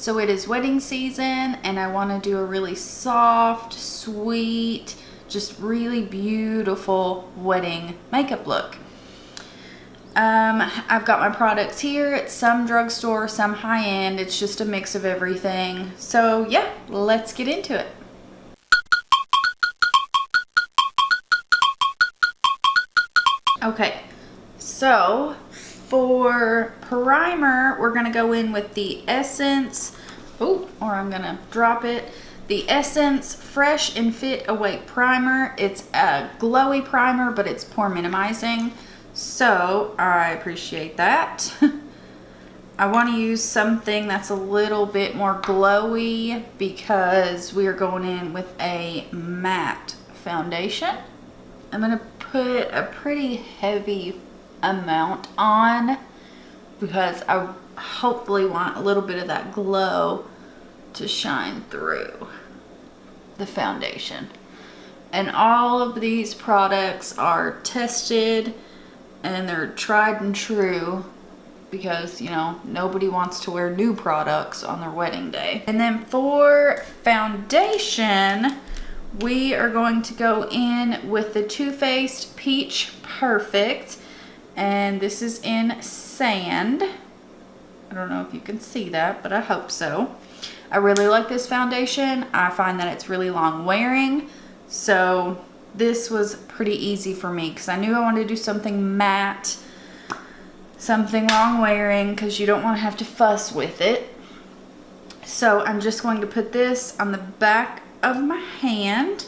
So it is wedding season and I want to do a really soft, sweet, just really beautiful wedding makeup look. I've got my products here. It's some drugstore, some high-end. It's just a mix of everything. So yeah, let's get into it. Okay, so for primer, we're gonna go in with the Essence, or I'm gonna drop it. The Essence Fresh and Fit Awake Primer. It's a glowy primer, but it's pore minimizing. So I appreciate that. I want to use something that's a little bit more glowy because we are going in with a matte foundation. I'm going to put a pretty heavy amount on because I hopefully want a little bit of that glow to shine through the foundation. And all of these products are tested and they're tried and true because, you know, nobody wants to wear new products on their wedding day. And then for foundation, we are going to go in with the Too Faced Peach Perfect. And this is in Sand. I don't know if you can see that, but I hope so. I really like this foundation. I find that it's really long wearing. So this was pretty easy for me because I knew I wanted to do something matte, something long wearing, because you don't want to have to fuss with it. So I'm just going to put this on the back of my hand,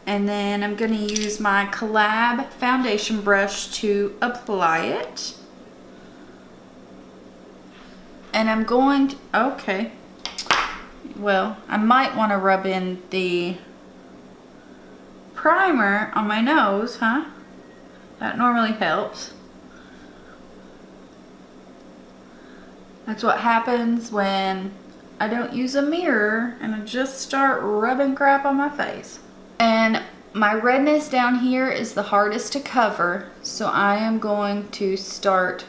and then I'm going to use my Collab foundation brush to apply it. And I'm going to, okay, well, I might want to rub in the primer on my nose, huh? That normally helps. That's what happens when I don't use a mirror and I just start rubbing crap on my face. And my redness down here is the hardest to cover, so I am going to start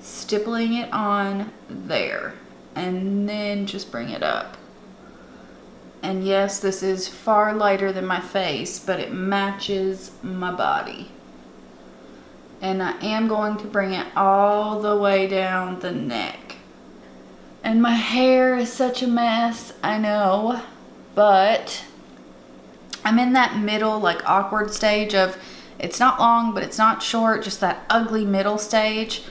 stippling it on there and then just bring it up. And yes, this is far lighter than my face, but it matches my body. And I am going to bring it all the way down the neck. And my hair is such a mess, I know, but I'm in that middle, like, awkward stage of it's not long, but it's not short, just that ugly middle stage.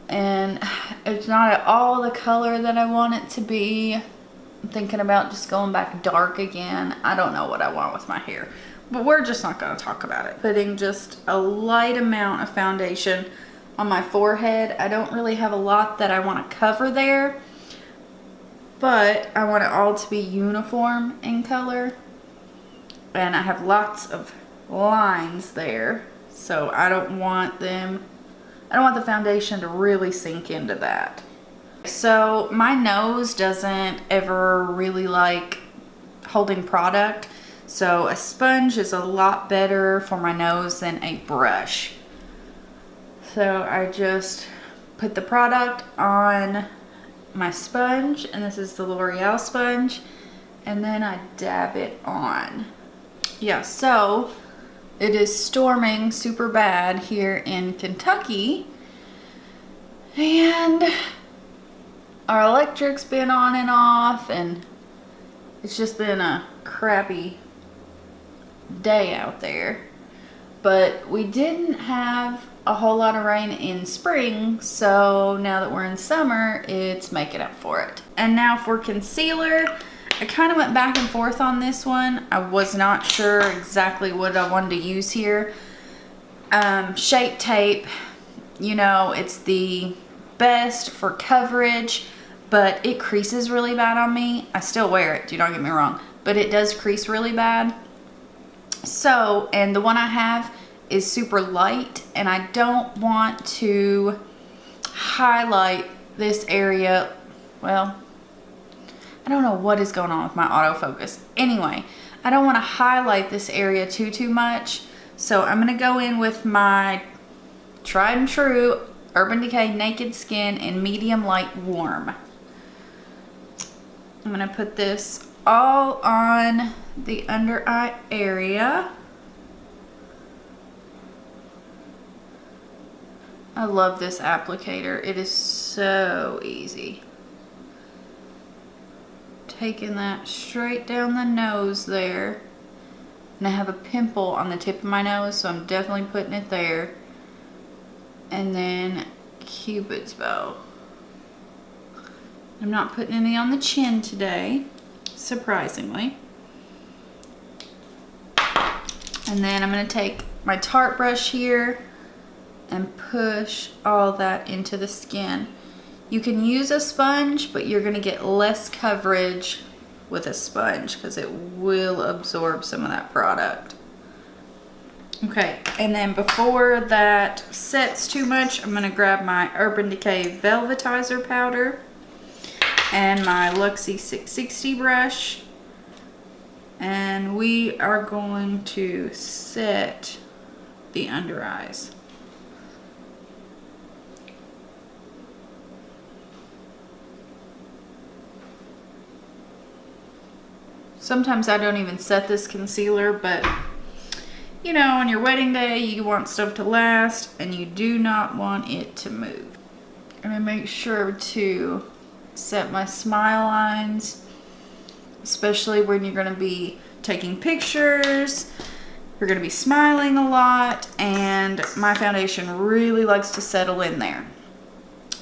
And it's not at all the color that I want it to be. I'm thinking about just going back dark again. I don't know what I want with my hair, but we're just not going to talk about it. Putting just a light amount of foundation on my forehead. I don't really have a lot that I want to cover there, but I want it all to be uniform in color. And I have lots of lines there, so I don't want the foundation to really sink into that. So my nose doesn't ever really like holding product, so a sponge is a lot better for my nose than a brush. So I just put the product on my sponge, and this is the L'Oreal sponge, and then I dab it on. Yeah, so it is storming super bad here in Kentucky, and our electric's been on and off, and it's just been a crappy day out there. But we didn't have a whole lot of rain in spring, so now that we're in summer, it's making up for it. And now for concealer, I kind of went back and forth on this one. I was not sure exactly what I wanted to use here. Shape Tape, you know, it's the best for coverage, but it creases really bad on me. I still wear it, do not get me wrong, but it does crease really bad. So, and the one I have is super light, and I don't want to highlight this area. Well, I don't know what is going on with my autofocus. Anyway, I don't want to highlight this area too much. So I'm going to go in with my tried and true Urban Decay Naked Skin in medium light warm. I'm gonna put this all on the under eye area. I love this applicator. It is so easy. Taking that straight down the nose there. And I have a pimple on the tip of my nose, so I'm definitely putting it there. And then Cupid's bow. I'm not putting any on the chin today, surprisingly. And then I'm going to take my Tarte brush here and push all that into the skin. You can use a sponge, but you're going to get less coverage with a sponge because it will absorb some of that product. Okay, and then before that sets too much, I'm going to grab my Urban Decay Velvetizer powder and my Luxie 660 brush, and we are going to set the under eyes. Sometimes I don't even set this concealer, but you know, on your wedding day, you want stuff to last and you do not want it to move. I'm gonna make sure to set my smile lines, especially when you're gonna be taking pictures. You're gonna be smiling a lot, and my foundation really likes to settle in there.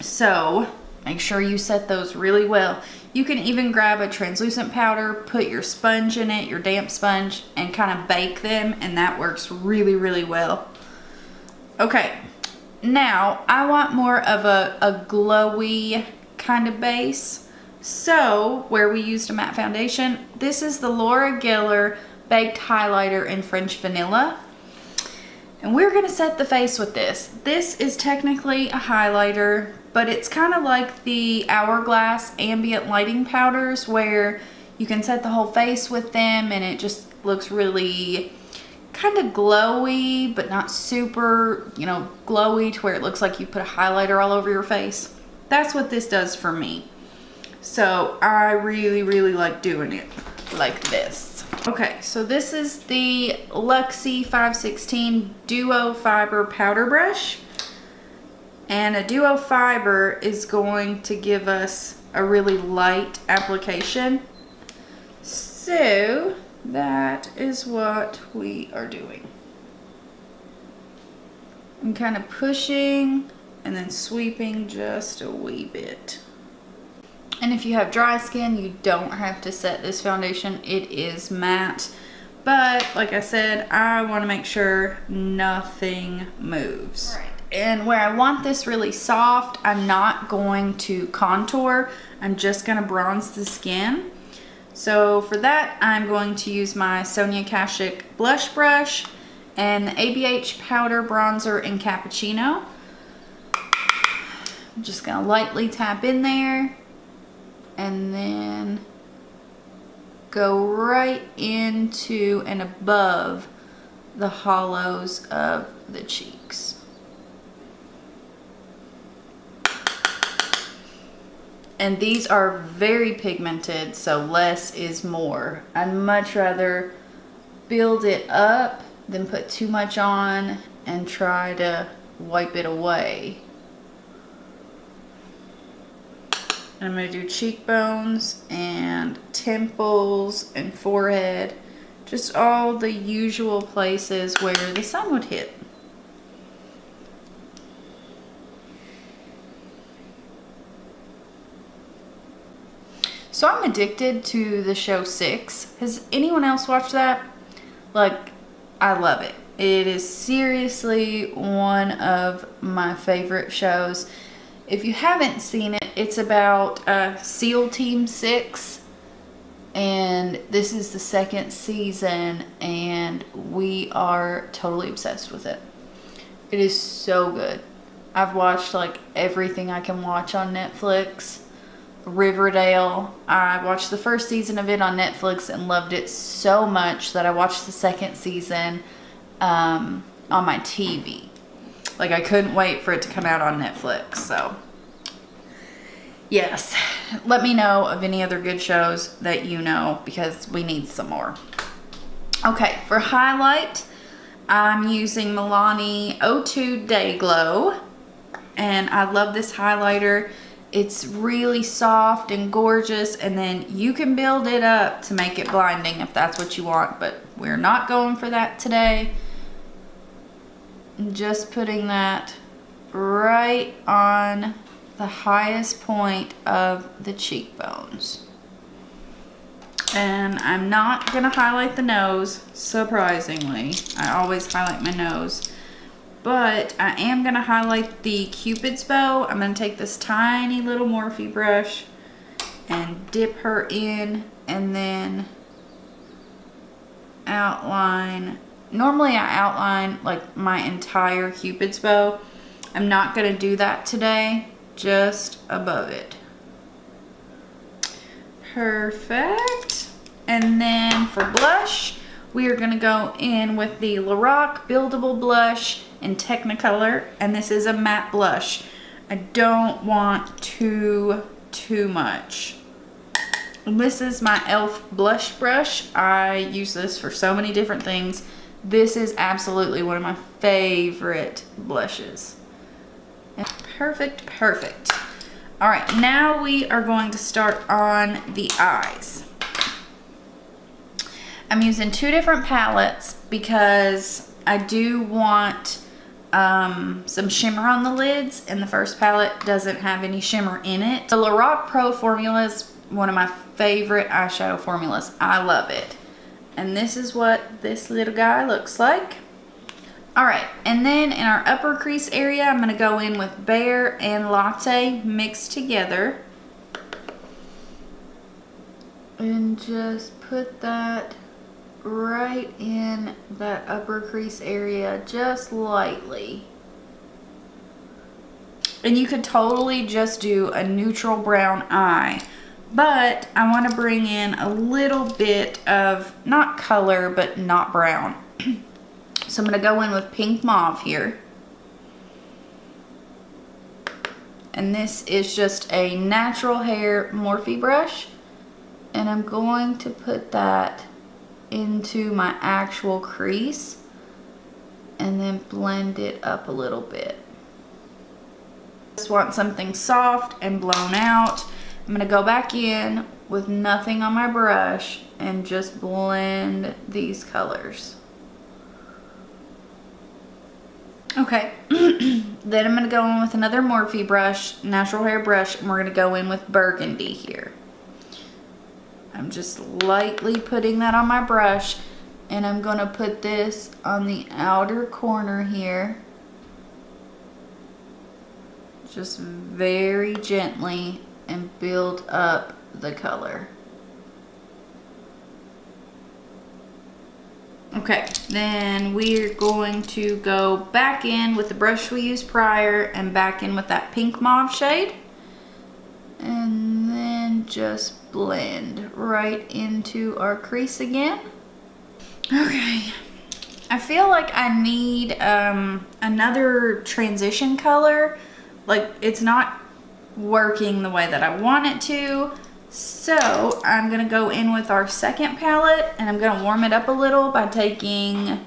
So make sure you set those really well. You can even grab a translucent powder, put your sponge in it, your damp sponge, and kind of bake them, and that works really, really well. Okay, now I want more of a glowy kind of base. So where we used a matte foundation, this is the L'Oreal Baked Highlighter in French Vanilla. And we're gonna set the face with this. This is technically a highlighter, but it's kind of like the Hourglass ambient lighting powders where you can set the whole face with them and it just looks really kind of glowy, but not super, you know, glowy to where it looks like you put a highlighter all over your face. That's what this does for me. So I really, really like doing it like this. Okay, so this is the Luxie 516 Duo Fiber Powder Brush. And a Duo Fiber is going to give us a really light application. So that is what we are doing. I'm kind of pushing and then sweeping just a wee bit. And if you have dry skin, you don't have to set this foundation. It is matte. But like I said, I want to make sure nothing moves. All right. And where I want this really soft, I'm not going to contour. I'm just going to bronze the skin. So for that, I'm going to use my Sonia Kashuk blush brush and the ABH powder bronzer in Cappuccino. I'm just going to lightly tap in there and then go right into and above the hollows of the cheeks. And these are very pigmented, so less is more. I'd much rather build it up than put too much on and try to wipe it away. And I'm going to do cheekbones and temples and forehead. Just all the usual places where the sun would hit. So I'm addicted to the show 6. Has anyone else watched that? Like, I love it. It is seriously one of my favorite shows. If you haven't seen it, it's about SEAL Team 6. And this is the 2nd season, and we are totally obsessed with it. It is so good. I've watched like everything I can watch on Netflix. Riverdale. I watched the 1st season of it on Netflix and loved it so much that I watched the 2nd season on my TV. Like, I couldn't wait for it to come out on Netflix. So yes, let me know of any other good shows that you know, because we need some more. Okay, for highlight, I'm using Milani O2 Dayglow, and I love this highlighter. It's really soft and gorgeous, and then you can build it up to make it blinding if that's what you want, but we're not going for that today. I'm just putting that right on the highest point of the cheekbones. And I'm not gonna highlight the nose, surprisingly. I always highlight my nose. But I am gonna highlight the Cupid's bow. I'm gonna take this tiny little Morphe brush and dip her in, and then outline. Normally I outline like my entire Cupid's bow. I'm not gonna do that today, just above it. Perfect. And then for blush, we are gonna go in with the Lorac Buildable Blush in Technicolor, and this is a matte blush. I don't want too much. And this is my e.l.f. blush brush. I use this for so many different things. This is absolutely one of my favorite blushes. Perfect, perfect. All right, now we are going to start on the eyes. I'm using two different palettes because I do want some shimmer on the lids, and the first palette doesn't have any shimmer in it. The Lorac Pro formula is one of my favorite eyeshadow formulas. I love it. And this is what this little guy looks like. All right, and then in our upper crease area, I'm gonna go in with Bear and Latte mixed together. And just put that right in that upper crease area, just lightly. And you could totally just do a neutral brown eye, but I want to bring in a little bit of, not color, but not brown. So I'm going to go in with Pink Mauve here. And this is just a natural hair Morphe brush. And I'm going to put that into my actual crease and then blend it up a little bit. Just want something soft and blown out. I'm going to go back in with nothing on my brush and just blend these colors. Okay, then I'm going to go in with another Morphe brush, natural hair brush, and we're going to go in with Burgundy here. I'm just lightly putting that on my brush, and I'm going to put this on the outer corner here. Just very gently, and build up the color. Okay, then we're going to go back in with the brush we used prior and back in with that Pink Mauve shade. And then just blend right into our crease again. Okay, I feel like I need another transition color. Like, it's not working the way that I want it to. So I'm gonna go in with our second palette, and I'm gonna warm it up a little by taking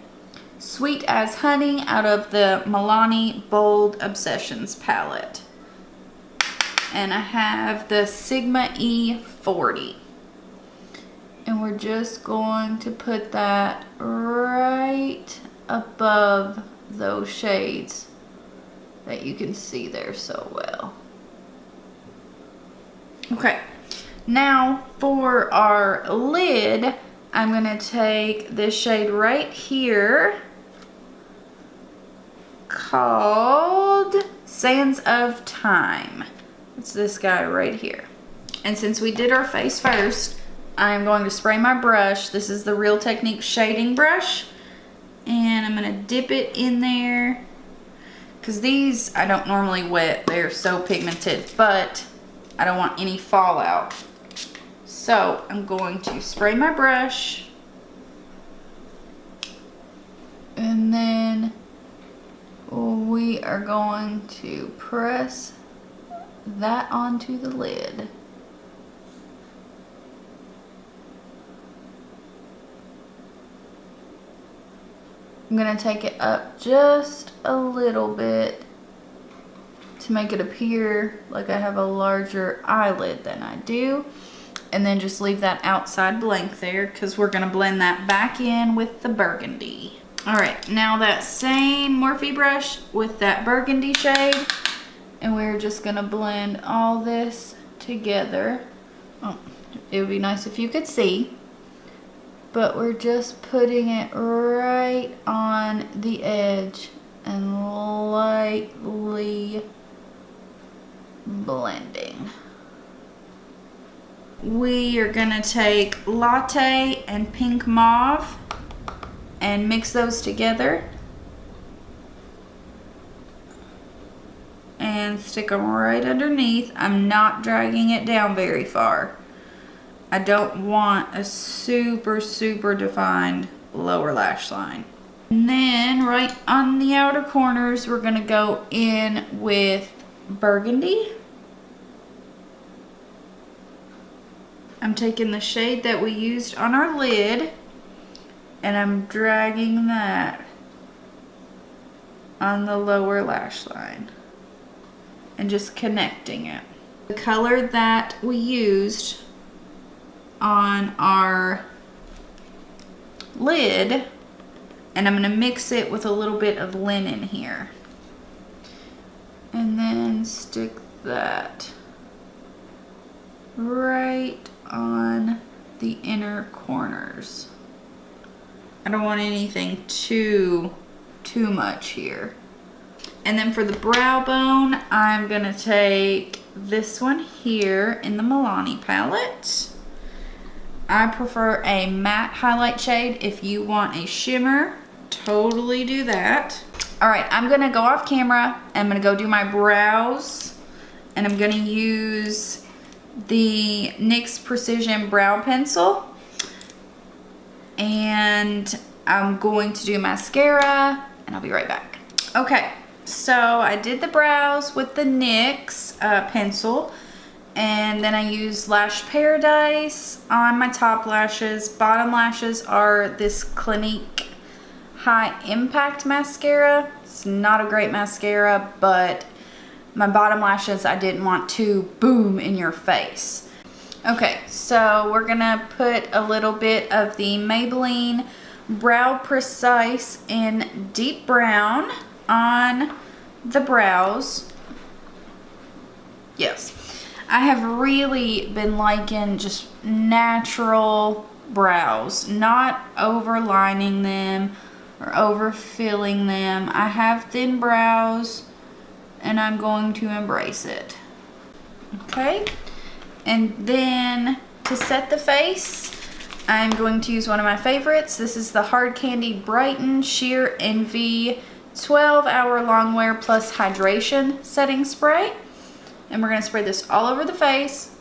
Sweet as Honey out of the Milani Bold Obsessions palette. And I have the Sigma E40. And we're just going to put that right above those shades that you can see there so well. Okay. Now for our lid, I'm going to take this shade right here called Sands of Time. It's this guy right here. And since we did our face first, I'm going to spray my brush. This is the Real Technique shading brush. And I'm going to dip it in there. Because these I don't normally wet. They're so pigmented. But I don't want any fallout. So I'm going to spray my brush, and then we are going to press that onto the lid. I'm gonna take it up just a little bit to make it appear like I have a larger eyelid than I do. And then just leave that outside blank there because we're gonna blend that back in with the burgundy. All right, now that same Morphe brush with that burgundy shade, and we're just gonna blend all this together. Oh, it would be nice if you could see, but we're just putting it right on the edge and lightly blending. We are gonna take latte and pink mauve and mix those together and stick them right underneath. I'm not dragging it down very far. I don't want a super defined lower lash line. And then right on the outer corners, we're gonna go in with burgundy. I'm taking the shade that we used on our lid and I'm dragging that on the lower lash line and just connecting it. The color that we used on our lid, and I'm gonna mix it with a little bit of linen here. And then stick that right on the inner corners. I don't want anything too much here. And then for the brow bone, I'm gonna take this one here in the Milani palette. I prefer a matte highlight shade. If you want a shimmer, totally do that. All right, I'm gonna go off camera. I'm gonna go do my brows, and I'm gonna use the NYX Precision Brow Pencil, and I'm going to do mascara, and I'll be right back. Okay, so I did the brows with the NYX pencil, and then I used Lash Paradise on my top lashes. Bottom lashes are this Clinique High Impact Mascara. It's not a great mascara, but my bottom lashes I didn't want to boom in your face. Okay, so we're gonna put a little bit of the Maybelline Brow Precise in deep brown on the brows. Yes, I have really been liking just natural brows, not overlining them or overfilling them. I have thin brows and I'm going to embrace it. Okay, and then to set the face, I'm going to use one of my favorites. This is the Hard Candy Brighten Sheer Envy 12-hour long wear plus hydration setting spray. And we're gonna spray this all over the face.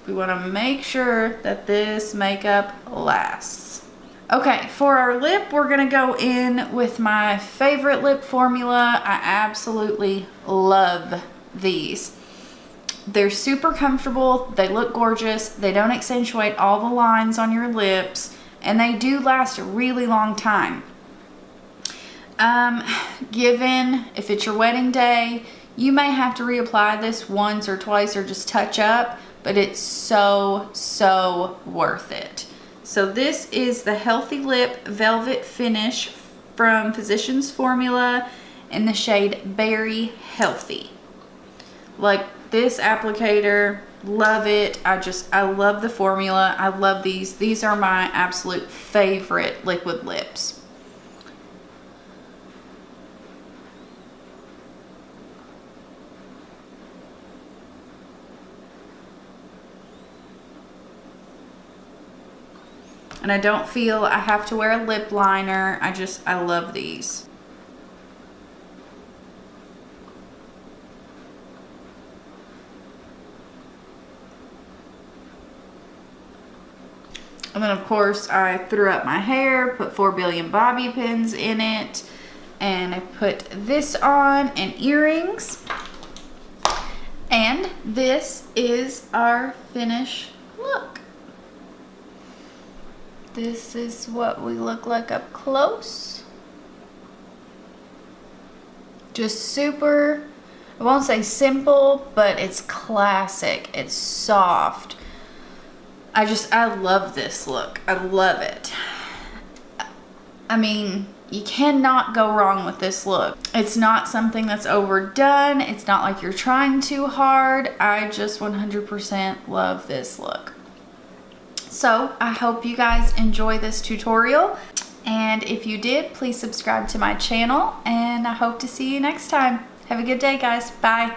We wanna make sure that this makeup lasts. Okay, for our lip, we're gonna go in with my favorite lip formula. I absolutely love these. They're super comfortable, they look gorgeous, they don't accentuate all the lines on your lips, and they do last a really long time. Given if it's your wedding day, you may have to reapply this once or twice or just touch up, but it's so worth it. So this is the Healthy Lip Velvet Finish from Physicians Formula in the shade Berry Healthy. Like, this applicator, love it. I love the formula. I love these. These are my absolute favorite liquid lips. And I don't feel I have to wear a lip liner. I love these. And then of course I threw up my hair, put 4 billion bobby pins in it, and I put this on and earrings. And this is our finished look. This is what we look like up close. Just super, I won't say simple, but it's classic. It's soft. I love this look. I love it. I mean, you cannot go wrong with this look. It's not something that's overdone. It's not like you're trying too hard. I just 100% love this look. So I hope you guys enjoy this tutorial. And if you did, please subscribe to my channel. And I hope to see you next time. Have a good day, guys. Bye.